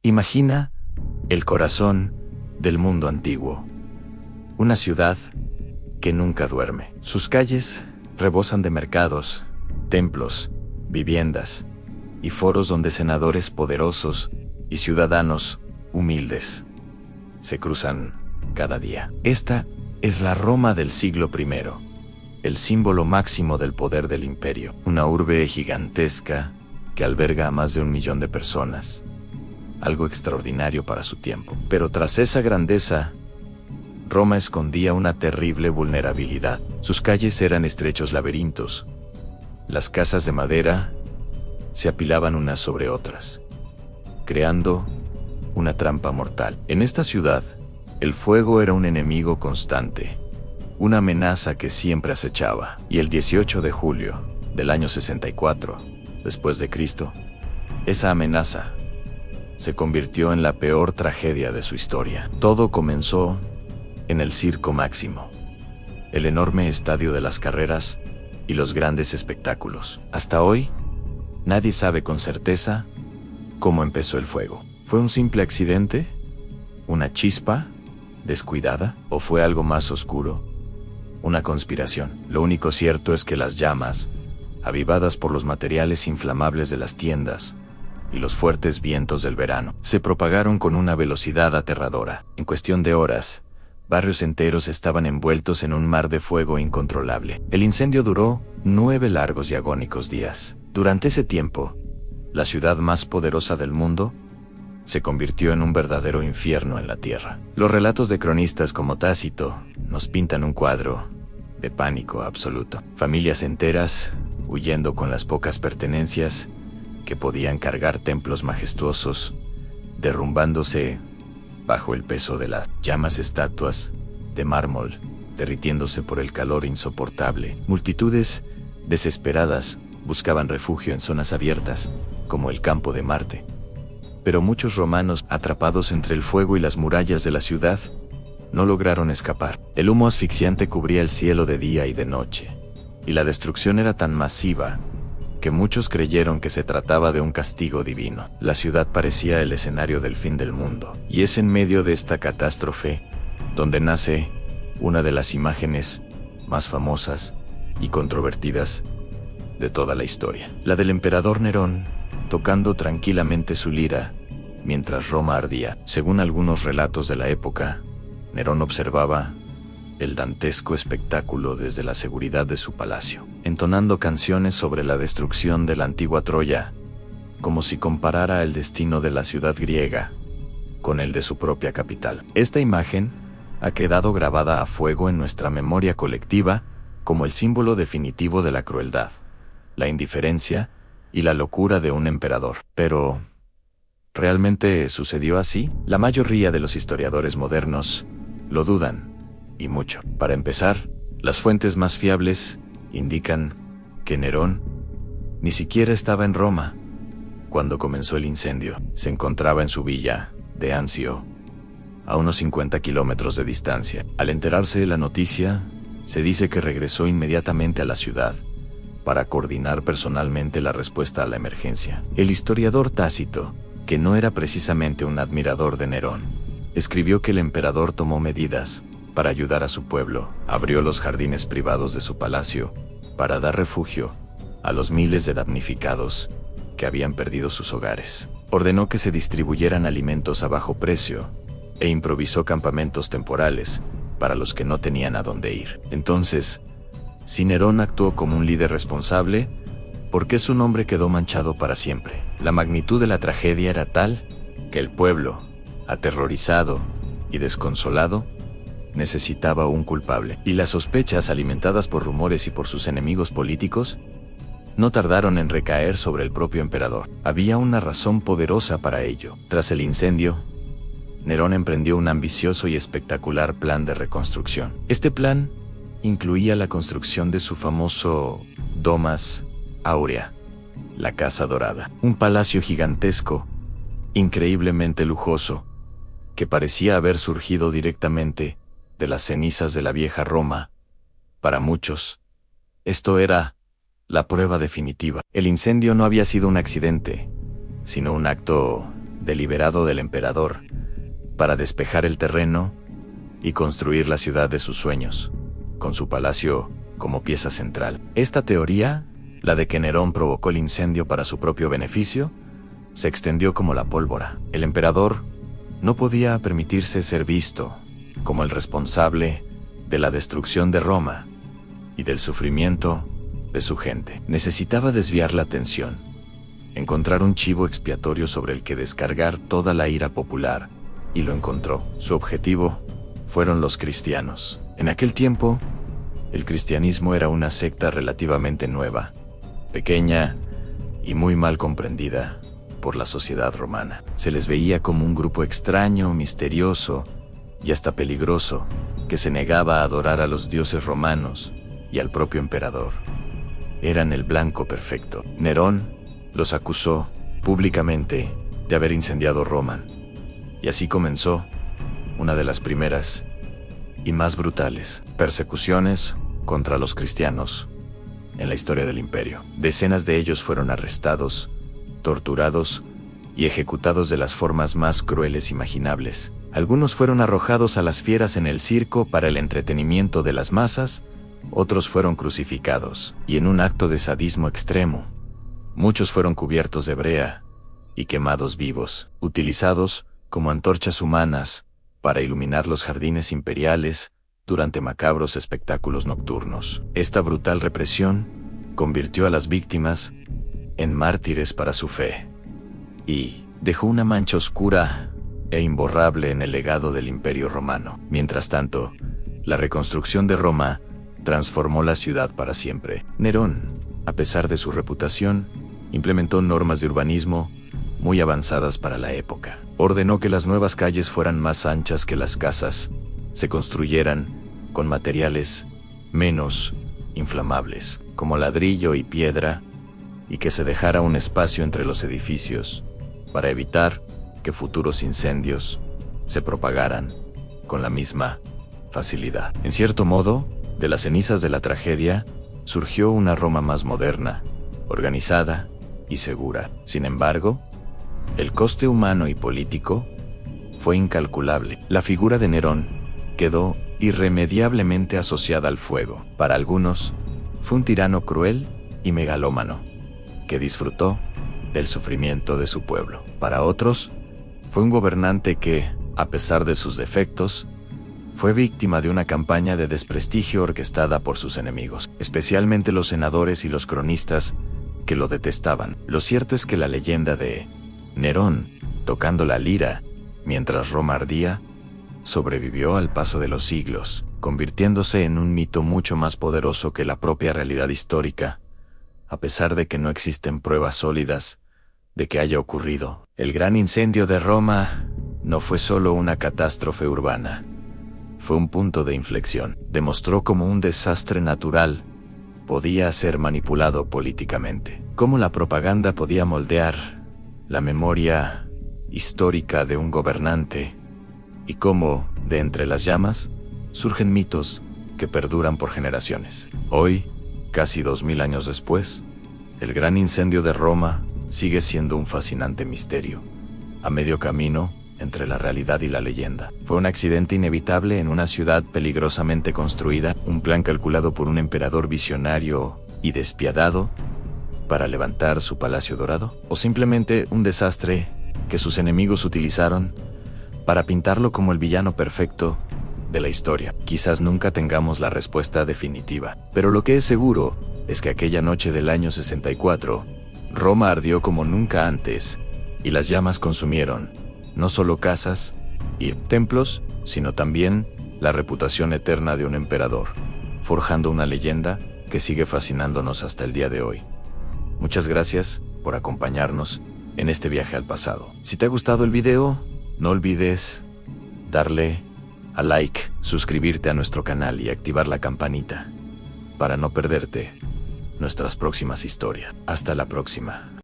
Imagina el corazón del mundo antiguo. Una ciudad que nunca duerme. Sus calles rebosan de mercados, templos, viviendas y foros donde senadores poderosos y ciudadanos humildes se cruzan cada día. Esta es la Roma del siglo I, el símbolo máximo del poder del imperio. Una urbe gigantesca que alberga a más de 1 millón de personas. Algo extraordinario para su tiempo. Pero tras esa grandeza, Roma escondía una terrible vulnerabilidad. Sus calles eran estrechos laberintos. Las casas de madera se apilaban unas sobre otras, creando una trampa mortal. En esta ciudad, el fuego era un enemigo constante, una amenaza que siempre acechaba. Y el 18 de julio del año 64, después de Cristo, esa amenaza se convirtió en la peor tragedia de su historia. Todo comenzó en el Circo Máximo, el enorme estadio de las carreras y los grandes espectáculos. Hasta hoy, nadie sabe con certeza cómo empezó el fuego. ¿Fue un simple accidente? ¿Una chispa descuidada? ¿O fue algo más oscuro? Una conspiración. Lo único cierto es que las llamas, avivadas por los materiales inflamables de las tiendas y los fuertes vientos del verano, se propagaron con una velocidad aterradora. En cuestión de horas, barrios enteros estaban envueltos en un mar de fuego incontrolable. El incendio duró 9 largos y agónicos días. Durante ese tiempo, la ciudad más poderosa del mundo se convirtió en un verdadero infierno en la tierra. Los relatos de cronistas como Tácito nos pintan un cuadro de pánico absoluto. Familias enteras huyendo con las pocas pertenencias que podían cargar, templos majestuosos derrumbándose bajo el peso de las llamas, estatuas de mármol derritiéndose por el calor insoportable. Multitudes desesperadas buscaban refugio en zonas abiertas, como el campo de Marte. Pero muchos romanos, atrapados entre el fuego y las murallas de la ciudad, no lograron escapar. El humo asfixiante cubría el cielo de día y de noche, y la destrucción era tan masiva que muchos creyeron que se trataba de un castigo divino. La ciudad parecía el escenario del fin del mundo, y es en medio de esta catástrofe donde nace una de las imágenes más famosas y controvertidas de toda la historia, la del emperador Nerón tocando tranquilamente su lira mientras Roma ardía. Según algunos relatos de la época, Nerón observaba el dantesco espectáculo desde la seguridad de su palacio, entonando canciones sobre la destrucción de la antigua Troya, como si comparara el destino de la ciudad griega con el de su propia capital. Esta imagen ha quedado grabada a fuego en nuestra memoria colectiva como el símbolo definitivo de la crueldad, la indiferencia y la locura de un emperador. Pero, ¿realmente sucedió así? La mayoría de los historiadores modernos lo dudan, y mucho. Para empezar, las fuentes más fiables indican que Nerón ni siquiera estaba en Roma cuando comenzó el incendio. Se encontraba en su villa de Anzio, a unos 50 kilómetros de distancia. Al enterarse de la noticia, se dice que regresó inmediatamente a la ciudad para coordinar personalmente la respuesta a la emergencia. El historiador Tácito, que no era precisamente un admirador de Nerón, escribió que el emperador tomó medidas para ayudar a su pueblo, abrió los jardines privados de su palacio para dar refugio a los miles de damnificados que habían perdido sus hogares. Ordenó que se distribuyeran alimentos a bajo precio e improvisó campamentos temporales para los que no tenían a dónde ir. Entonces, si Nerón actuó como un líder responsable, ¿por qué su nombre quedó manchado para siempre? La magnitud de la tragedia era tal que el pueblo, aterrorizado y desconsolado, necesitaba un culpable. Y las sospechas, alimentadas por rumores y por sus enemigos políticos, no tardaron en recaer sobre el propio emperador. Había una razón poderosa para ello. Tras el incendio, Nerón emprendió un ambicioso y espectacular plan de reconstrucción. Este plan incluía la construcción de su famoso Domus Aurea, la Casa Dorada, un palacio gigantesco, increíblemente lujoso, que parecía haber surgido directamente de las cenizas de la vieja Roma. Para muchos, esto era la prueba definitiva. El incendio no había sido un accidente, sino un acto deliberado del emperador para despejar el terreno y construir la ciudad de sus sueños, con su palacio como pieza central. Esta teoría, la de que Nerón provocó el incendio para su propio beneficio, se extendió como la pólvora. El emperador no podía permitirse ser visto como el responsable de la destrucción de Roma y del sufrimiento de su gente. Necesitaba desviar la atención, encontrar un chivo expiatorio sobre el que descargar toda la ira popular, y lo encontró. Su objetivo fueron los cristianos. En aquel tiempo, el cristianismo era una secta relativamente nueva, pequeña y muy mal comprendida por la sociedad romana. Se les veía como un grupo extraño, misterioso y hasta peligroso, que se negaba a adorar a los dioses romanos y al propio emperador. Eran el blanco perfecto. Nerón los acusó públicamente de haber incendiado Roma, y así comenzó una de las primeras y más brutales persecuciones contra los cristianos en la historia del imperio. Decenas de ellos fueron arrestados, torturados y ejecutados de las formas más crueles imaginables. Algunos fueron arrojados a las fieras en el circo para el entretenimiento de las masas, otros fueron crucificados, y en un acto de sadismo extremo, muchos fueron cubiertos de brea y quemados vivos, utilizados como antorchas humanas para iluminar los jardines imperiales durante macabros espectáculos nocturnos. Esta brutal represión convirtió a las víctimas en mártires para su fe y dejó una mancha oscura e imborrable en el legado del Imperio Romano. Mientras tanto, la reconstrucción de Roma transformó la ciudad para siempre. Nerón, a pesar de su reputación, implementó normas de urbanismo muy avanzadas para la época. Ordenó que las nuevas calles fueran más anchas que las casas, se construyeran con materiales menos inflamables, como ladrillo y piedra, y que se dejara un espacio entre los edificios para evitar que futuros incendios se propagaran con la misma facilidad. En cierto modo, de las cenizas de la tragedia, surgió una Roma más moderna, organizada y segura. Sin embargo, el coste humano y político fue incalculable. La figura de Nerón quedó irremediablemente asociada al fuego. Para algunos, fue un tirano cruel y megalómano, que disfrutó del sufrimiento de su pueblo. Para otros, fue un gobernante que, a pesar de sus defectos, fue víctima de una campaña de desprestigio orquestada por sus enemigos, especialmente los senadores y los cronistas que lo detestaban. Lo cierto es que la leyenda de Nerón tocando la lira mientras Roma ardía sobrevivió al paso de los siglos, convirtiéndose en un mito mucho más poderoso que la propia realidad histórica, a pesar de que no existen pruebas sólidas de que haya ocurrido. El gran incendio de Roma no fue solo una catástrofe urbana, fue un punto de inflexión. Demostró cómo un desastre natural podía ser manipulado políticamente, cómo la propaganda podía moldear la memoria histórica de un gobernante, y cómo, de entre las llamas, surgen mitos que perduran por generaciones. Hoy, casi 2000 años después, el gran incendio de Roma sigue siendo un fascinante misterio, a medio camino entre la realidad y la leyenda. Fue un accidente inevitable en una ciudad peligrosamente construida, un plan calculado por un emperador visionario y despiadado para levantar su palacio dorado, o simplemente un desastre que sus enemigos utilizaron para pintarlo como el villano perfecto de la historia. Quizás nunca tengamos la respuesta definitiva, pero lo que es seguro es que aquella noche del año 64, Roma ardió como nunca antes, y las llamas consumieron no solo casas y templos, sino también la reputación eterna de un emperador, forjando una leyenda que sigue fascinándonos hasta el día de hoy. Muchas gracias por acompañarnos en este viaje al pasado. Si te ha gustado el video, no olvides darle a like, suscribirte a nuestro canal y activar la campanita para no perderte nuestras próximas historias. Hasta la próxima.